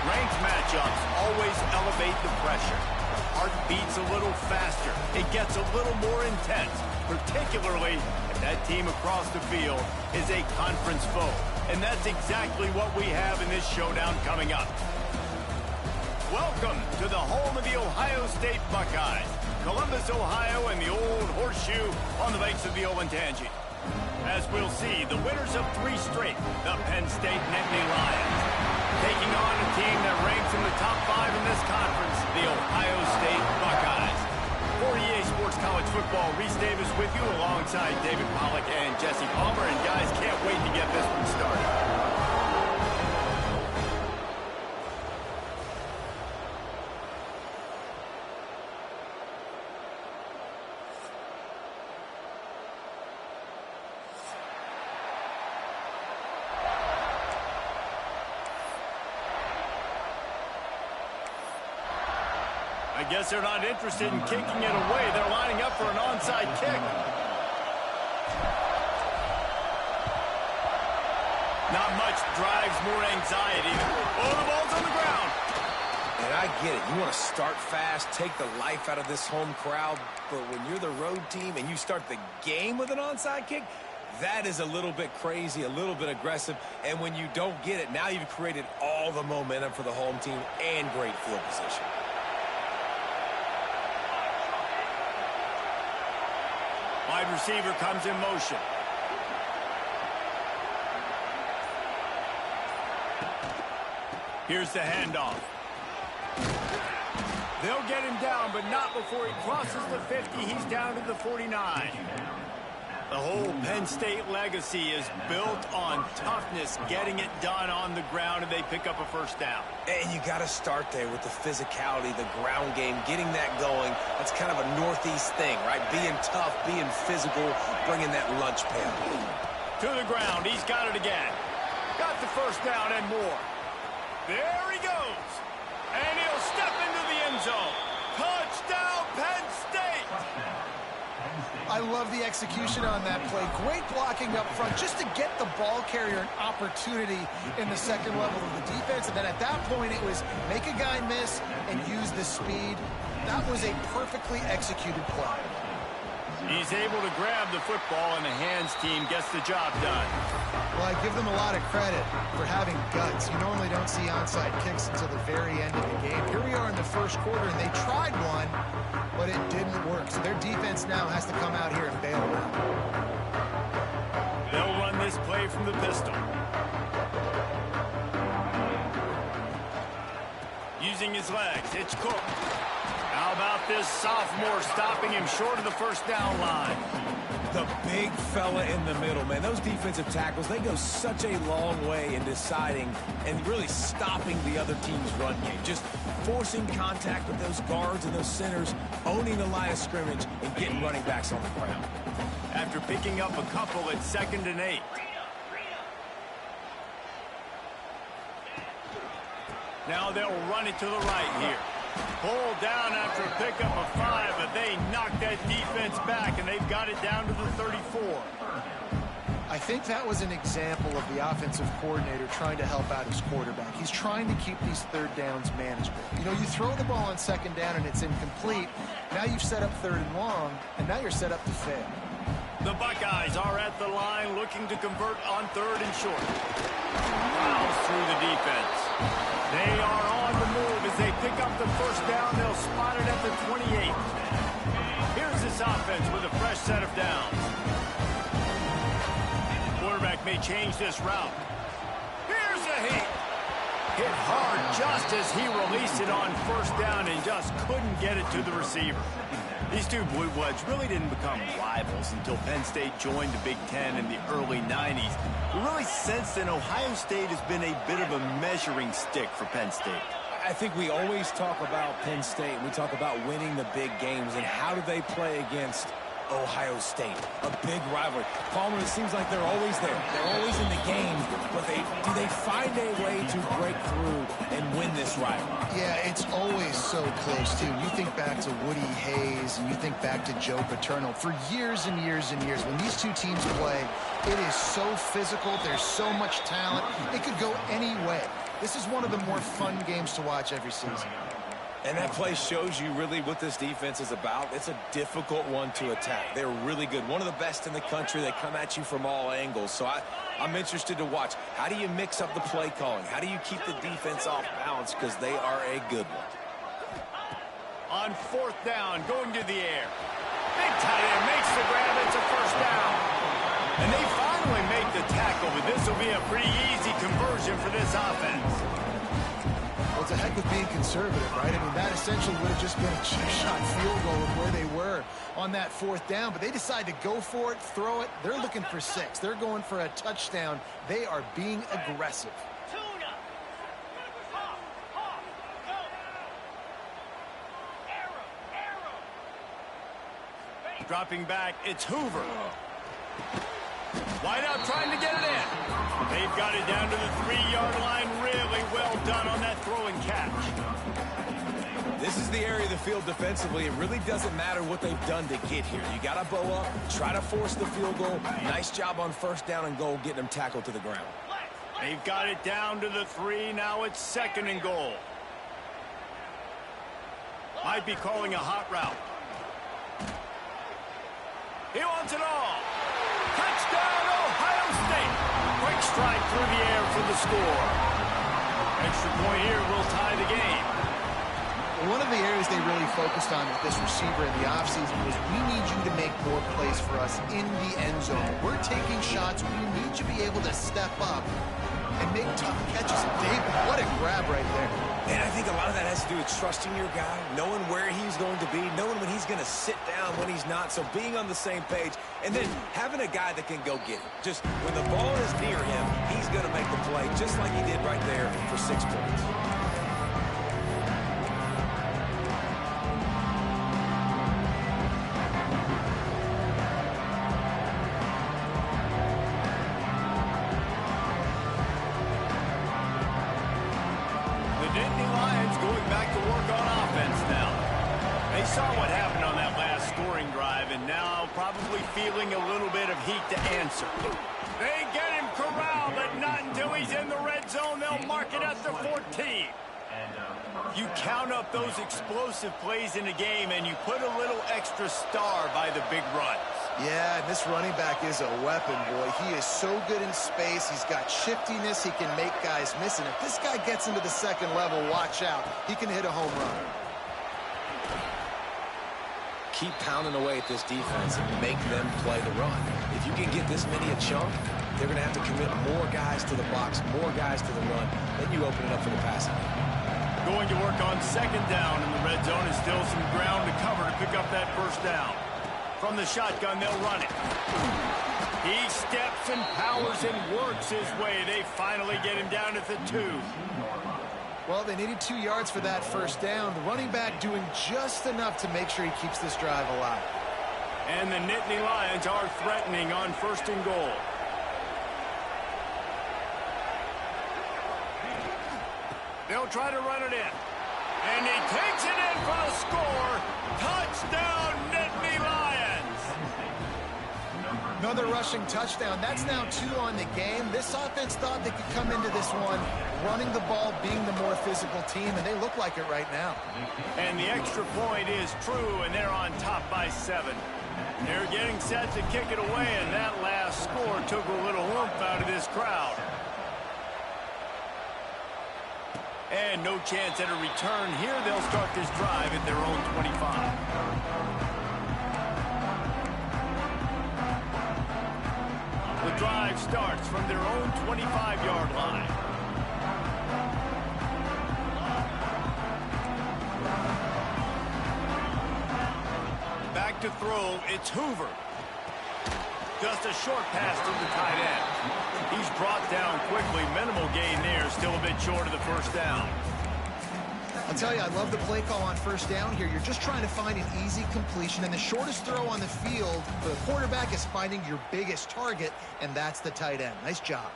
Ranked matchups always elevate the pressure. Heart beats a little faster. It gets a little more intense, particularly if that team across the field is a conference foe. And that's exactly what we have in this showdown coming up. Welcome to the home of the Ohio State Buckeyes. Columbus, Ohio, and the old horseshoe on the banks of the Olentangy. As we'll see, the winners of 3 straight, the Penn State Nittany Lions, taking on a team that ranks in the top 5 in this conference, the Ohio State Buckeyes. For EA Sports College Football, Reese Davis with you alongside David Pollack and Jesse Palmer. And guys, can't wait to get this one started. I guess they're not interested in kicking it away. They're lining up for an onside kick. Not much drives more anxiety. Oh, the ball's on the ground. And I get it. You want to start fast, take the life out of this home crowd. But when you're the road team and you start the game with an onside kick, that is a little bit crazy, a little bit aggressive. And when you don't get it, now you've created all the momentum for the home team and great field position. Wide receiver comes in motion. Here's the handoff. They'll get him down, but not before he crosses the 50. He's down to the 49. The whole Penn State legacy is built on toughness, getting it done on the ground, and they pick up a first down. And you got to start there with the physicality, the ground game, getting that going. That's kind of a Northeast thing, right? Being tough, being physical, bringing that lunch pail. To the ground. He's got it again. Got the first down and more. There he goes. And he'll step into the end zone. Touchdown, Penn State. I love the execution on that play. Great blocking up front just to get the ball carrier an opportunity in the second level of the defense. And then at that point, it was make a guy miss and use the speed. That was a perfectly executed play. He's able to grab the football, and the hands team gets the job done. Well, I give them a lot of credit for having guts. You normally don't see onside kicks until the very end of the game. Here we are in the first quarter, and they tried one, but it didn't work. So their defense now has to come out here and bail them out. They'll run this play from the pistol. Using his legs, it's Cook. How about this sophomore stopping him short of the first down line? The big fella in the middle, man. Those defensive tackles, they go such a long way in deciding and really stopping the other team's run game. Just forcing contact with those guards and those centers, owning the line of scrimmage, and getting running backs on the ground. After picking up a couple at 2nd and 8. Now they'll run it to the right here. Pulled down after a pickup of 5, but they knocked that defense back, and they've got it down to the 34. I think that was an example of the offensive coordinator trying to help out his quarterback. He's trying to keep these third downs manageable. You know, you throw the ball on 2nd down and it's incomplete. Now you've set up 3rd and long, and now you're set up to fail. The Buckeyes are at the line looking to convert on 3rd and short. Fouls through the defense. They are on the move as they pick up the first down. They'll spot it at the 28. Here's this offense with a fresh set of downs. Quarterback may change this route. Here's a hit. Hit hard just as he released it on first down and just couldn't get it to the receiver. These two Blue Bloods really didn't become rivals until Penn State joined the Big Ten in the early 90s. We really sensed that Ohio State has been a bit of a measuring stick for Penn State. I think we always talk about Penn State. We talk about winning the big games and how do they play against Ohio State, a big rivalry. Palmer, it seems like they're always there. They're always in the game, but do they find a way to break through and win this rivalry? Yeah, it's always so close, too. You think back to Woody Hayes and you think back to Joe Paterno. For years and years and years, when these two teams play, it is so physical. There's so much talent. It could go any way. This is one of the more fun games to watch every season. And that play shows you really what this defense is about. It's a difficult one to attack. They're really good. One of the best in the country. They come at you from all angles. So I'm interested to watch. How do you mix up the play calling? How do you keep the defense off balance? Because they are a good one. On fourth down, going to the air. Big tight end makes the grab. It's a first down. And they finally make the tackle, but this will be a pretty easy conversion for this offense. Well, it's a heck of being conservative, right? I mean, that essentially would have just been a chip shot field goal of where they were on that fourth down, but they decide to go for it, throw it. They're looking for 6. They're going for a touchdown. They are being aggressive. Dropping back, it's Hoover. Wide out trying to get it in. They've got it down to the 3-yard line. Really well done on that throw and catch. This is the area of the field defensively. It really doesn't matter what they've done to get here. You got to bow up, try to force the field goal. Nice job on first down and goal, getting them tackled to the ground. They've got it down to the 3. Now it's 2nd and goal. Might be calling a hot route. He wants it all. Touchdown, Ohio State. Quick strike through the air for the score. Extra point here will tie the game. One of the areas they really focused on with this receiver in the offseason was we need you to make more plays for us in the end zone. We're taking shots. We need you to be able to step up and make tough catches. David, what a grab right there. And I think a lot of that has to do with trusting your guy, knowing where he's going to be, knowing when he's going to sit down, when he's not, so being on the same page, and then having a guy that can go get it. Just when the ball is near him, he's going to make the play, just like he did right there for 6 points. Saw what happened on that last scoring drive, and now probably feeling a little bit of heat to answer. They get him corralled, but not until he's in the red zone. They'll mark it at the 14. You count up those explosive plays in a game, and you put a little extra star by the big runs. Yeah, and this running back is a weapon, boy. He is so good in space. He's got shiftiness. He can make guys miss. And if this guy gets into the 2nd level, watch out. He can hit a home run. Keep pounding away at this defense and make them play the run. If you can get this many a chunk, they're going to have to commit more guys to the box, more guys to the run. Then you open it up for the passing. Going to work on 2nd down in the red zone, and still some ground to cover to pick up that first down. From the shotgun, they'll run it. He steps and powers and works his way. They finally get him down at the 2. Well, they needed 2 yards for that first down. The running back doing just enough to make sure he keeps this drive alive. And the Nittany Lions are threatening on 1st and goal. They'll try to run it in. And he takes it in for the score. Touchdown, Nittany Lions! Another rushing touchdown. That's now 2 on the game. This offense thought they could come into this one running the ball, being the more physical team, and they look like it right now. And the extra point is true, and they're on top by 7. They're getting set to kick it away, and that last score took a little oomph out of this crowd. And no chance at a return here. They'll start this drive at their own 25. The drive starts from their own 25-yard line. Back to throw, it's Hoover. Just a short pass to the tight end. He's brought down quickly. Minimal gain there, still a bit short of the first down. I'll tell you, I love the play call on 1st down here. You're just trying to find an easy completion, and the shortest throw on the field for the quarterback is finding your biggest target, and that's the tight end. Nice job.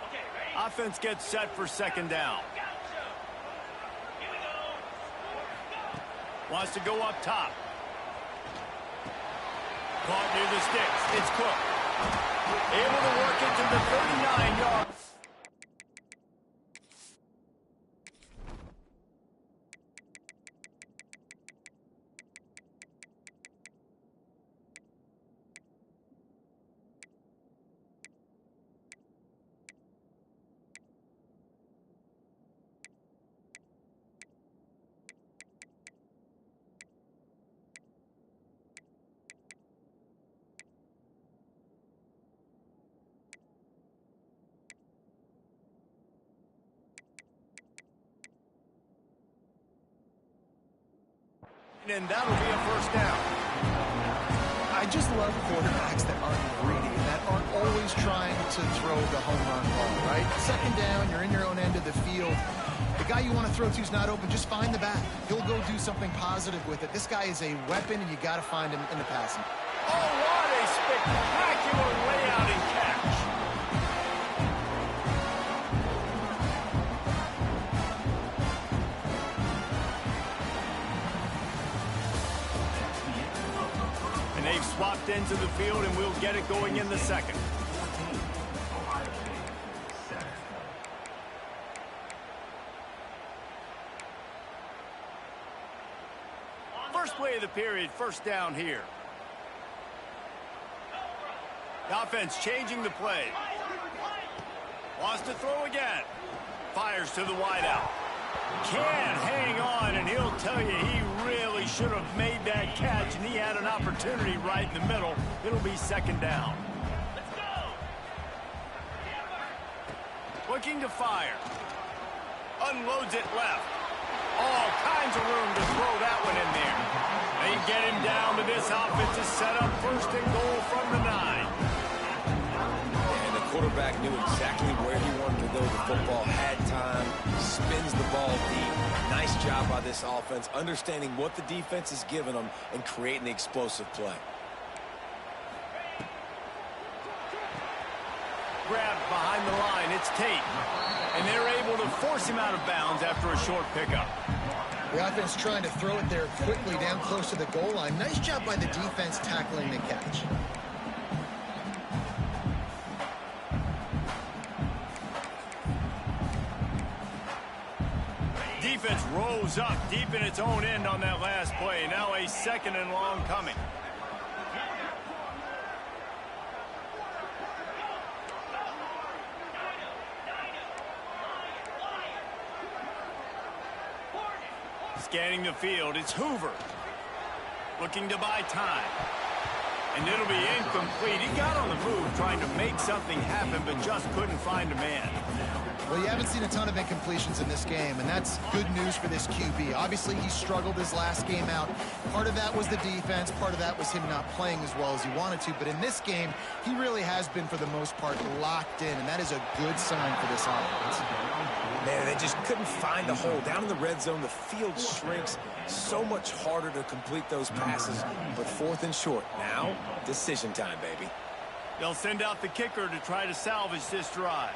Offense gets set for 2nd down. Wants to go up top. Caught near the sticks. It's Cook. Able to work it to the 39-yard. And that'll be a first down. I just love quarterbacks that aren't greedy and that aren't always trying to throw the home run ball, right? Second down, you're in your own end of the field. The guy you want to throw to is not open. Just find the back. He'll go do something positive with it. This guy is a weapon, and you got to find him in the passing. Oh, what a spectacular layout and catch. And they've swapped into the field, and we'll get it going in the second. First play of the period, first down here. The offense changing the play. Wants to throw again. Fires to the wideout. Can't hang on, and he'll tell you he really should have made that catch, and he had an opportunity right in the middle. It'll be second down. Looking to fire. Unloads it left. All kinds of room to throw that one in there. They get him down, but this offense is set up first and goal from the 9. And the quarterback knew exactly where he wanted to go. The football had time, spins the ball deep. Nice job by this offense, understanding what the defense is giving them and creating the explosive play. Grabbed behind the line, it's Tate. And they're able to force him out of bounds after a short pickup. The offense trying to throw it there quickly down close to the goal line. Nice job by the defense tackling the catch. Defense rose up deep in its own end on that last play. Now a second and long coming. Scanning the field, it's Hoover. Looking to buy time. And it'll be incomplete. He got on the move trying to make something happen, but just couldn't find a man. Well, you haven't seen a ton of incompletions in this game, and that's good news for this QB. Obviously, he struggled his last game out. Part of that was the defense. Part of that was him not playing as well as he wanted to. But in this game, he really has been, for the most part, locked in, and that is a good sign for this offense. Man, they just couldn't find the hole. Down in the red zone, the field shrinks. So much harder to complete those passes, but fourth and short. Now, decision time, baby. They'll send out the kicker to try to salvage this drive.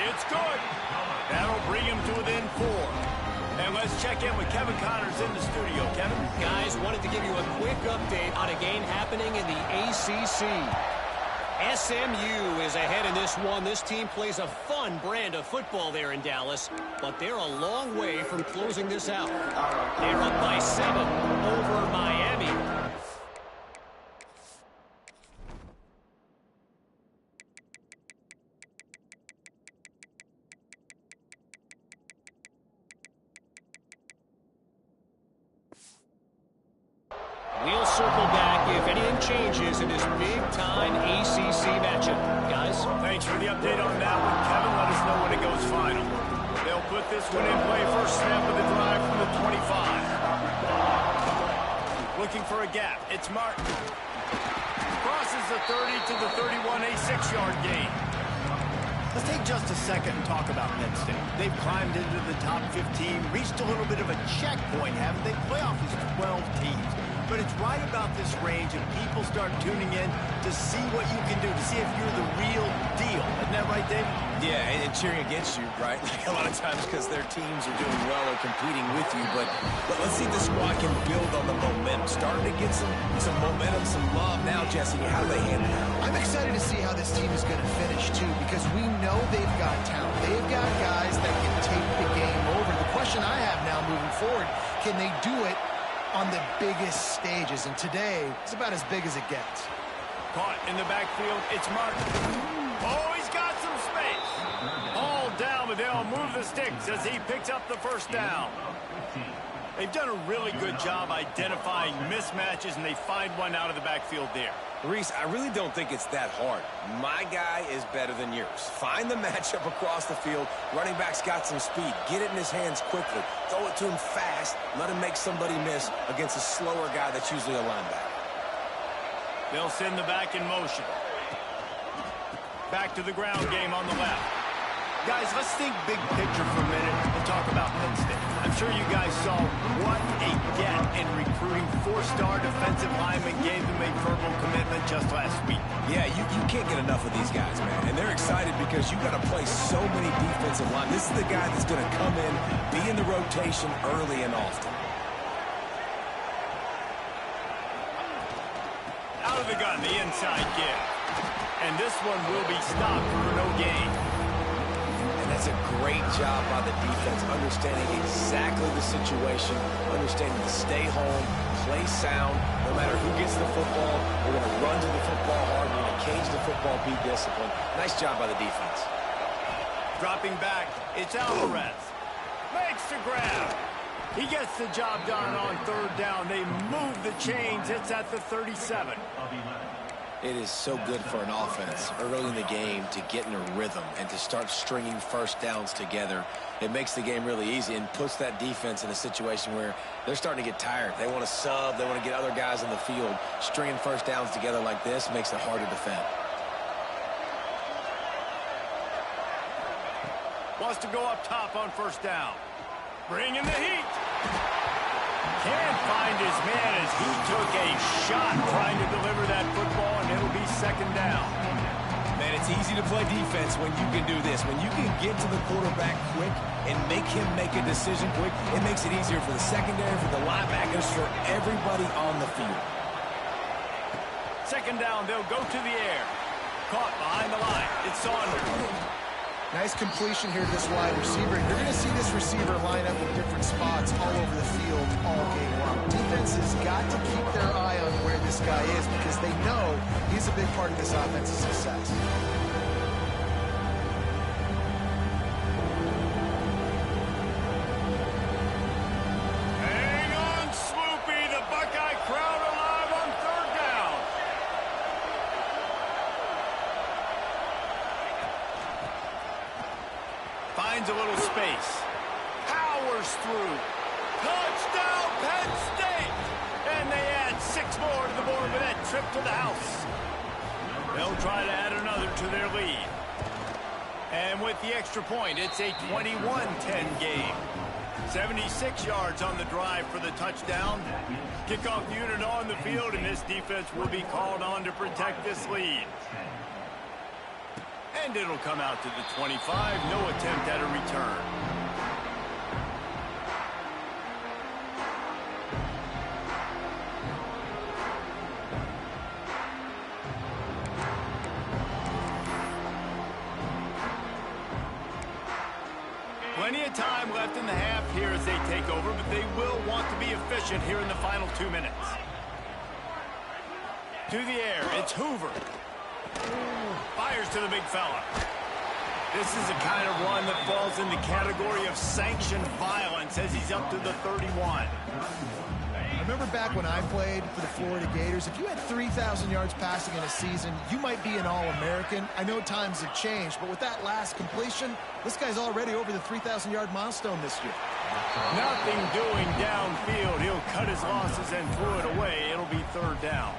It's good. That'll bring him to within 4. And let's check in with Kevin Connors in the studio. Kevin? Guys, wanted to give you a quick update on a game happening in the ACC. SMU is ahead in this one. This team plays a fun brand of football there in Dallas, but they're a long way from closing this out. They're up by 7 over Miami. We'll circle back if anything changes in this big-time ACC matchup. Guys? Thanks for the update on that one, Kevin. Let us know when it goes final. They'll put this one in play. First snap of the drive from the 25. Looking for a gap. It's Martin. Crosses the 30 to the 31, a 6-yard gain. Let's take just a second and talk about Penn State. They've climbed into the top 15, reached a little bit of a checkpoint, haven't they? Playoff is 12 teams. But it's right about this range, and people start tuning in to see what you can do, to see if you're the real deal. Isn't that right, Dave? Yeah, and cheering against you, right? Like a lot of times because their teams are doing well or competing with you. But let's see if the squad can build on the momentum. Starting to get some momentum, some love now, Jesse. How do they handle it? I'm excited to see how this team is going to finish, too, because we know they've got talent. They've got guys that can take the game over. The question I have now moving forward, can they do it on the biggest stages? And today, it's about as big as it gets. Caught in the backfield, it's Martin. Oh, he's got some space. All down, but they'll move the sticks as he picks up the first down. They've done a really good job identifying mismatches, and they find one out of the backfield there. Reese, I really don't think it's that hard. My guy is better than yours. Find the matchup across the field. Running back's got some speed. Get it in his hands quickly. Throw it to him fast. Let him make somebody miss against a slower guy that's usually a linebacker. They'll send the back in motion. Back to the ground game on the left. Guys, let's think big picture for a minute and talk about Penn State. I'm sure you guys saw what a get in recruiting. 4-star defensive linemen gave them a verbal commitment just last week. Yeah, you can't get enough of these guys, man. And they're excited because you got to play so many defensive line. This is the guy that's going to come in, be in the rotation early and often. Out of the gun, the inside give. And this one will be stopped for no gain. And that's a great job by the defense, understanding exactly the situation, understanding to stay home, play sound. No matter who gets the football, we're going to run to the football hard. We're going to cage the football, be disciplined. Nice job by the defense. Dropping back, it's Alvarez. Makes the grab. He gets the job done on third down. They move the chains. It's at the 37. It is so good for an offense early in the game to get in a rhythm and to start stringing first downs together. It makes the game really easy and puts that defense in a situation where they're starting to get tired. They want to sub. They want to get other guys in the field. Stringing first downs together like this makes it hard to defend. Wants to go up top on first down. Bring in the heat. Can't find his man as he took a shot trying to deliver that football, and it'll be second down. Man, it's easy to play defense when you can do this. When you can get to the quarterback quick and make him make a decision quick, it makes it easier for the secondary, for the linebackers, for everybody on the field. Second down, they'll go to the air. Caught behind the line. It's Saunders. Nice completion here to this wide receiver. You're going to see this receiver line up in different spots all over the field all game long. Defense has got to keep their eye on where this guy is because they know he's a big part of this offense's success. Hang on, Swoopy. The Buckeye crowd alive on third down. Finds a little space. Powers through. Touchdown, Penn State! And they add 6 more to the board with that trip to the house. They'll try to add another to their lead. And with the extra point, it's a 21-10 game. 76 yards on the drive for the touchdown. Kickoff unit on the field, and this defense will be called on to protect this lead. And it'll come out to the 25. No attempt at a return. Plenty of time left in the half here as they take over, but they will want to be efficient here in the final 2 minutes. To the air, it's Hoover. Fires to the big fella. This is a kind of run that falls in the category of sanctioned violence as he's up to the 31. I remember back when I played for the Florida Gators, if you had 3,000 yards passing in a season, you might be an All-American. I know times have changed, but with that last completion, this guy's already over the 3,000-yard milestone this year. Nothing doing downfield. He'll cut his losses and throw it away. It'll be third down.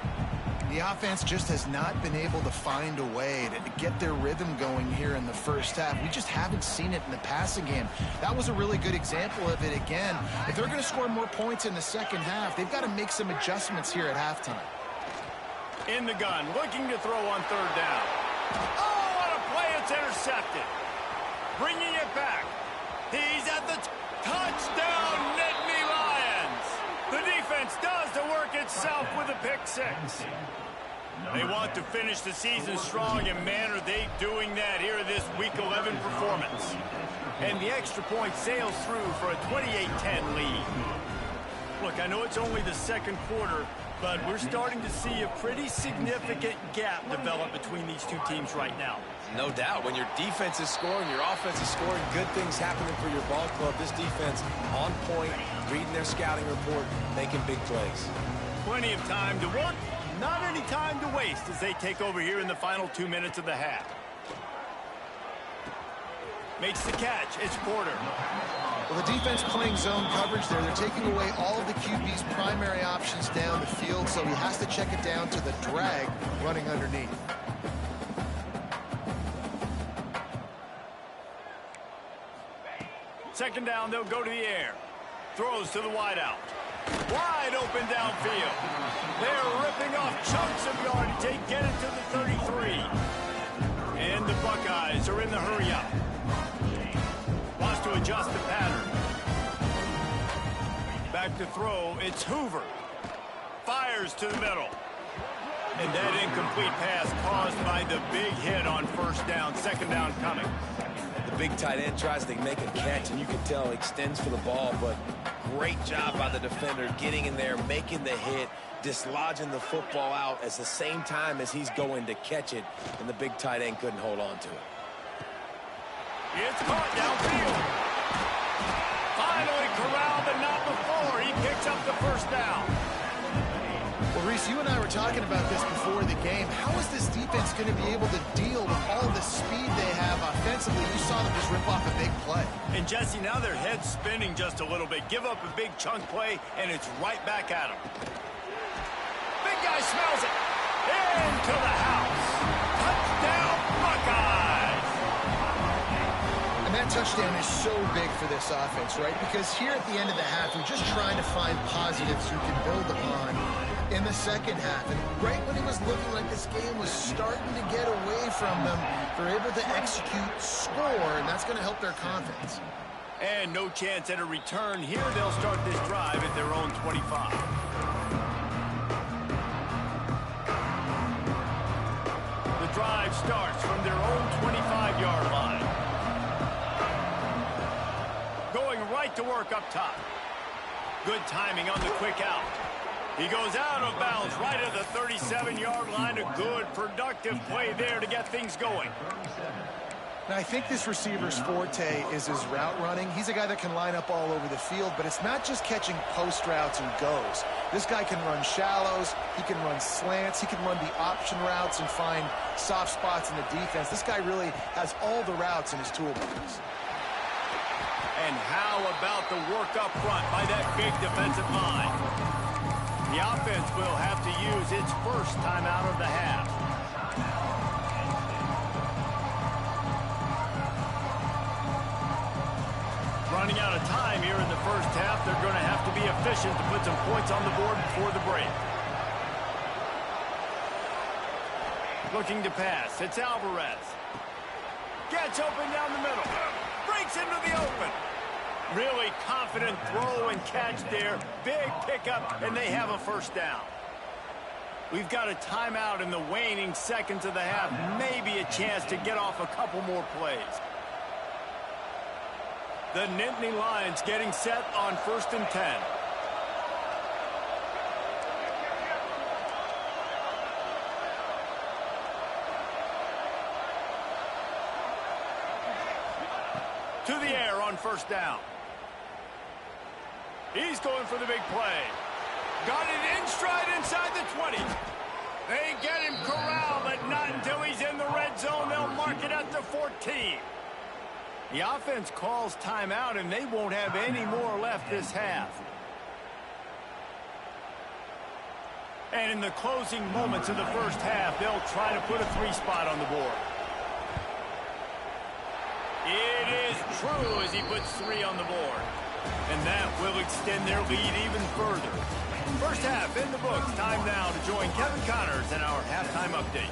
The offense just has not been able to find a way to get their rhythm going here in the first half. We just haven't seen it in the passing game. That was a really good example of it again. If they're going to score more points in the second half, they've got to make some adjustments here at halftime. In the gun, looking to throw on third down. Oh, what a play. It's intercepted. Bringing it back. He's at the touchdown, Nittany Lions. The defense does the work itself with a pick six. They want to finish the season strong, and man, are they doing that here in this Week 11 performance. And the extra point sails through for a 28-10 lead. Look, I know it's only the second quarter, but we're starting to see a pretty significant gap develop between these two teams right now. No doubt. When your defense is scoring, your offense is scoring, good things happening for your ball club. This defense on point, reading their scouting report, making big plays. Plenty of time to work. Not any time to waste as they take over here in the final 2 minutes of the half. Makes the catch. It's Porter. Well, the defense playing zone coverage there. They're taking away all of the QB's primary options down the field, so he has to check it down to the drag running underneath. Second down, they'll go to the air. Throws to the wideout. Wide open downfield. They're ripping off chunks of yardage. They get it to the 33. And the Buckeyes are in the hurry-up. Wants to adjust the pattern. Back to throw. It's Hoover. Fires to the middle. And that incomplete pass caused by the big hit on first down. Second down coming. The big tight end tries to make a catch, and you can tell he extends for the ball, but great job by the defender getting in there, making the hit, dislodging the football out at the same time as he's going to catch it, and the big tight end couldn't hold on to it. It's caught downfield. Finally corralled, but not before. He picks up the first down. Well, Reese, you and I were talking about this before the game. How is this defense going to be able to deal with all the speed they have offensively? You saw them just rip off a big play. And, Jesse, now their head's spinning just a little bit. Give up a big chunk play, and it's right back at them. Big guy smells it. Into the house. Touchdown, Buckeyes. And that touchdown is so big for this offense, right? Because here at the end of the half, you're just trying to find positives you can build upon in the second half. And right when it was looking like this game was starting to get away from them, they're able to execute, score, and that's going to help their confidence. And no chance at a return here. They'll start this drive at their own 25. The drive starts from their own 25-yard line. Going right to work up top. Good timing on the quick out. He goes out of bounds right at the 37-yard line. A good, productive play there to get things going. Now, I think this receiver's forte is his route running. He's a guy that can line up all over the field, but it's not just catching post routes and goes. This guy can run shallows. He can run slants. He can run the option routes and find soft spots in the defense. This guy really has all the routes in his toolbox. And how about the work up front by that big defensive line? The offense will have to use its first timeout of the half. Running out of time here in the first half. They're going to have to be efficient to put some points on the board before the break. Looking to pass. It's Alvarez. Gets open down the middle. Breaks into the open. Really confident throw and catch there. Big pickup, and they have a first down. We've got a timeout in the waning seconds of the half. Maybe a chance to get off a couple more plays. The Nittany Lions getting set on 1st and 10. To the air on first down. He's going for the big play. Got it in stride inside the 20. They get him corralled, but not until he's in the red zone. They'll mark it at the 14. The offense calls timeout, and they won't have any more left this half. And in the closing moments of the first half, they'll try to put a 3-spot on the board. It is true as he puts 3 on the board. And that will extend their lead even further. First half in the books. Time now to join Kevin Connors in our halftime update.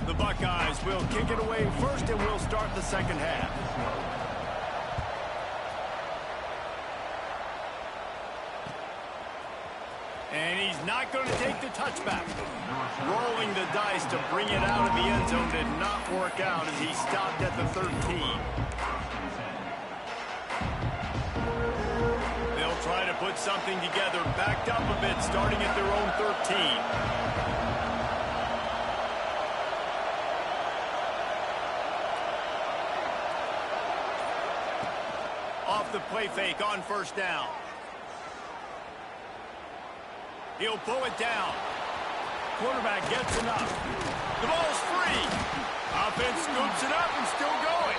The Buckeyes will kick it away first, and we'll start the second half. And he's not going to take the touchback. Rolling the dice to bring it out of the end zone did not work out as he stopped at the 13. They'll try to put something together, backed up a bit, starting at their own 13. Off the play fake on first down. He'll pull it down. Quarterback gets enough. The ball's free. Offense scoops it up and still going.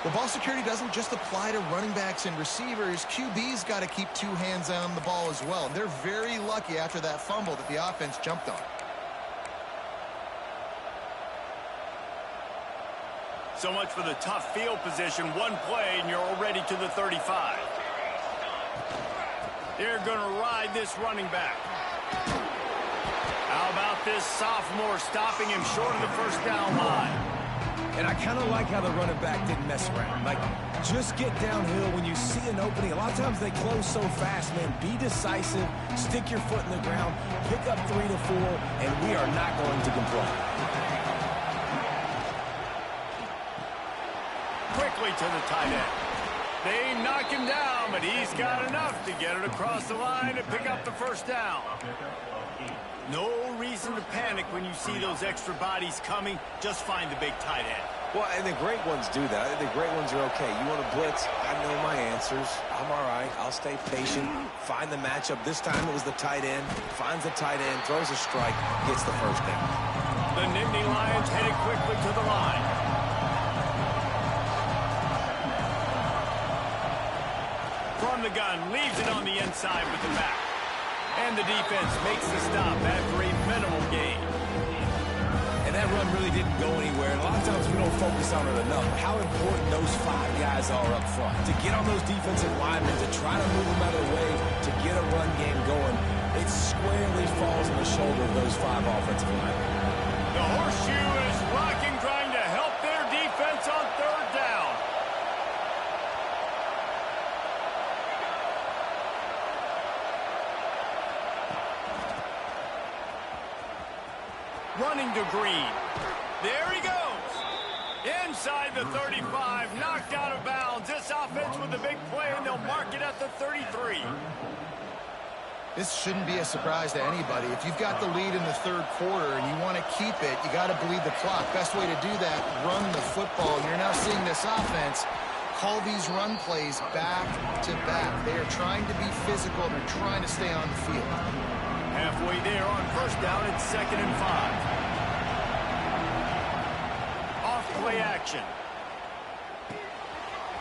Well, ball security doesn't just apply to running backs and receivers. QB's got to keep two hands on the ball as well. And they're very lucky after that fumble that the offense jumped on. So much for the tough field position. One play, and you're already to the 35. They're going to ride this running back. How about this sophomore stopping him short of the first down line? And I kind of like how the running back didn't mess around. Like, just get downhill when you see an opening. A lot of times they close so fast, man. Be decisive, stick your foot in the ground, pick up 3 to 4, and we are not going to complain. Quickly to the tight end. They knock him down, but he's got enough to get it across the line and pick up the first down. No reason to panic when you see those extra bodies coming. Just find the big tight end. Well, and the great ones do that. The great ones are okay. You want to blitz? I know my answers. I'm all right. I'll stay patient. Find the matchup. This time it was the tight end. Finds the tight end, throws a strike, gets the first down. The Nittany Lions headed quickly to the line. From the gun, leaves it on the inside with the back. And the defense makes the stop after a minimal gain. And that run really didn't go anywhere. And a lot of times we don't focus on it enough. How important those 5 guys are up front. To get on those defensive linemen, to try to move them out of the way, to get a run game going, it squarely falls on the shoulder of those 5 offensive linemen. The horseshoe is rocking, trying to help their defense on third down. Running to Green. There he goes. Inside the 35, knocked out of bounds. This offense with a big play, and they'll mark it at the 33. This shouldn't be a surprise to anybody. If you've got the lead in the third quarter and you want to keep it, you got to bleed the clock. Best way to do that, run the football. You're now seeing this offense call these run plays back to back. They are trying to be physical. They're trying to stay on the field. Halfway there on first down, it's 2nd and 5. Off play action.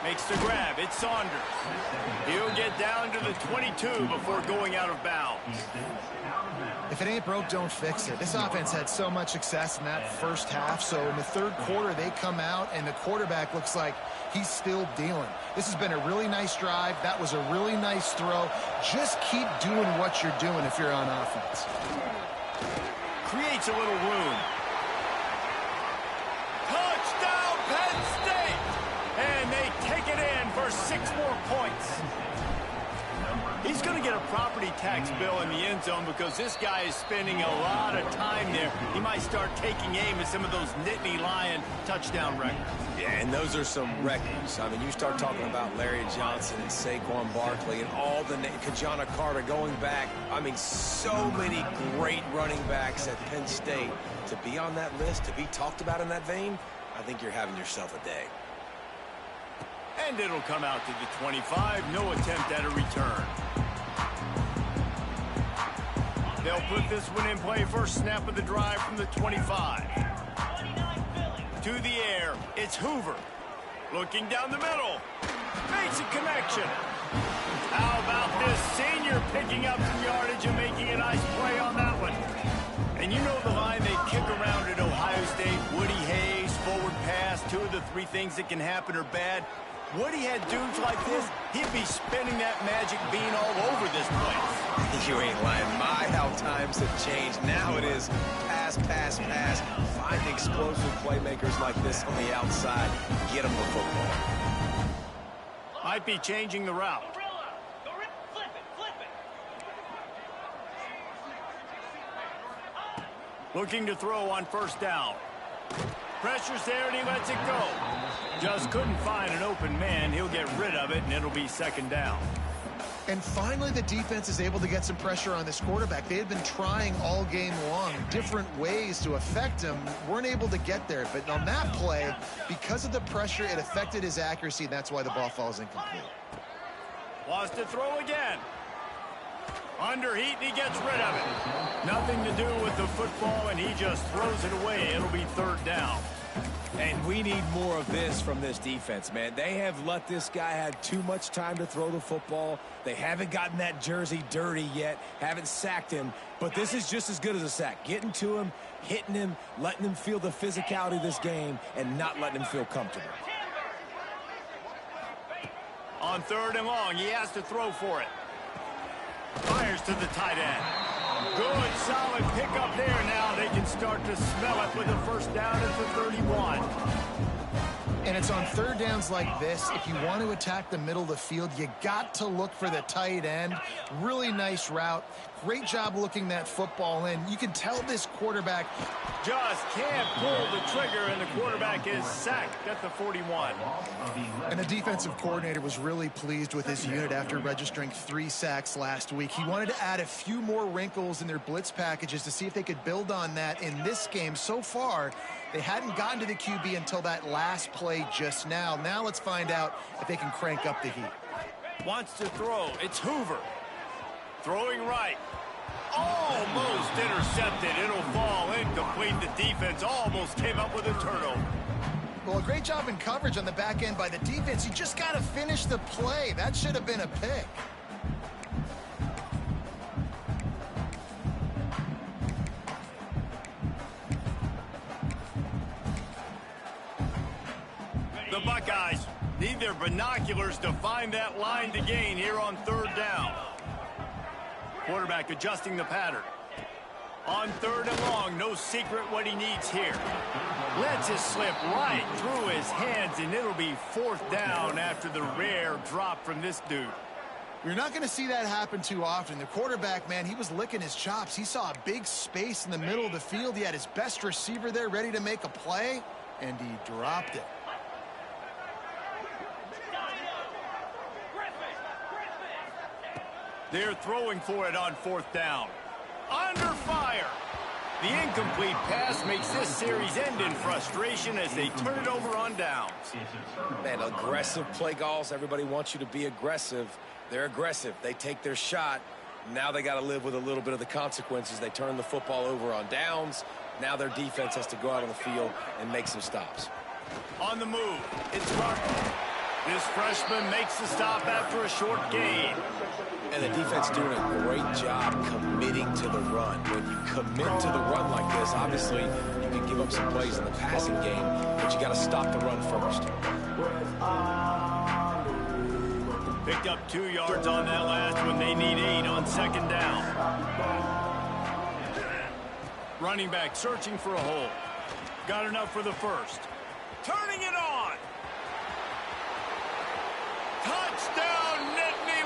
Makes the grab. It's Saunders. He'll get down to the 22 before going out of bounds. If it ain't broke, don't fix it. This offense had so much success in that first half, so in the third quarter they come out and the quarterback looks like he's still dealing. This has been a really nice drive. That was a really nice throw. Just keep doing what you're doing if you're on offense. Creates a little room. Touchdown, Penn State! And they take it in for 6 more points. He's going to get a property tax bill in the end zone because this guy is spending a lot of time there. He might start taking aim at some of those Nittany Lion touchdown records. Yeah, and those are some records. I mean, you start talking about Larry Johnson and Saquon Barkley and all the Kajana Carter going back. I mean, so many great running backs at Penn State. To be on that list, to be talked about in that vein, I think you're having yourself a day. And it'll come out to the 25. No attempt at a return. They'll put this one in play. First snap of the drive from the 25. To the air, it's Hoover. Looking down the middle. Makes a connection. How about this senior picking up some yardage and making a nice play on that one? And you know the line they kick around at Ohio State. Woody Hayes, forward pass. 2 of the 3 things that can happen are bad. Woody had dudes like this, he'd be spinning that magic bean all over this place. You ain't lying. My, how times have changed. Now it is pass, pass, pass. Find explosive playmakers like this on the outside. Get them the football. Might be changing the route. Looking to throw on first down. Pressure's there and he lets it go. Just couldn't find an open man. He'll get rid of it and it'll be 2nd down. And finally the defense is able to get some pressure on this quarterback. They had been trying all game long different ways to affect him. Weren't able to get there. But on that play, because of the pressure, it affected his accuracy. And that's why the ball falls incomplete. Wants to throw again. Under heat, and he gets rid of it. Nothing to do with the football, and he just throws it away. It'll be third down. And we need more of this from this defense, man. They have let this guy have too much time to throw the football. They haven't gotten that jersey dirty yet, haven't sacked him. But this is just as good as a sack. Getting to him, hitting him, letting him feel the physicality of this game, and not letting him feel comfortable. On third and long, he has to throw for it. Fires to the tight end. Good, solid pickup there. Now they can start to smell it with a first down at the 31. And it's on third downs like this. If you want to attack the middle of the field, you got to look for the tight end. Really nice route. Great job looking that football in. You can tell this quarterback just can't pull the trigger, and the quarterback is sacked at the 41. And the defensive coordinator was really pleased with his unit after registering 3 sacks last week. He wanted to add a few more wrinkles in their blitz packages to see if they could build on that in this game. So far, they hadn't gotten to the QB until that last play just now. Now let's find out if they can crank up the heat. Wants to throw. It's Hoover. Throwing right. Almost intercepted. It'll fall incomplete. The defense almost came up with a turnover. Well, a great job in coverage on the back end by the defense. You just got to finish the play. That should have been a pick. The Buckeyes need their binoculars to find that line to gain here on third down. Quarterback adjusting the pattern. On third and long, no secret what he needs here. Lets it slip right through his hands, and it'll be fourth down after the rare drop from this dude. You're not going to see that happen too often. The quarterback, man, he was licking his chops. He saw a big space in the middle of the field. He had his best receiver there ready to make a play, and he dropped it. They're throwing for it on fourth down. Under fire. The incomplete pass makes this series end in frustration as they turn it over on downs. Man, aggressive play calls. Everybody wants you to be aggressive. They're aggressive. They take their shot. Now they got to live with a little bit of the consequences. They turn the football over on downs. Now their defense has to go out on the field and make some stops. On the move, it's Martin. This freshman makes the stop after a short gain. And the defense doing a great job committing to the run. When you commit to the run like this, obviously you can give up some plays in the passing game, but you got to stop the run first. Picked up 2 yards on that last one. They need 8 on second down. Running back searching for a hole. Got enough for the first. Turning it on. Touchdown, Nittany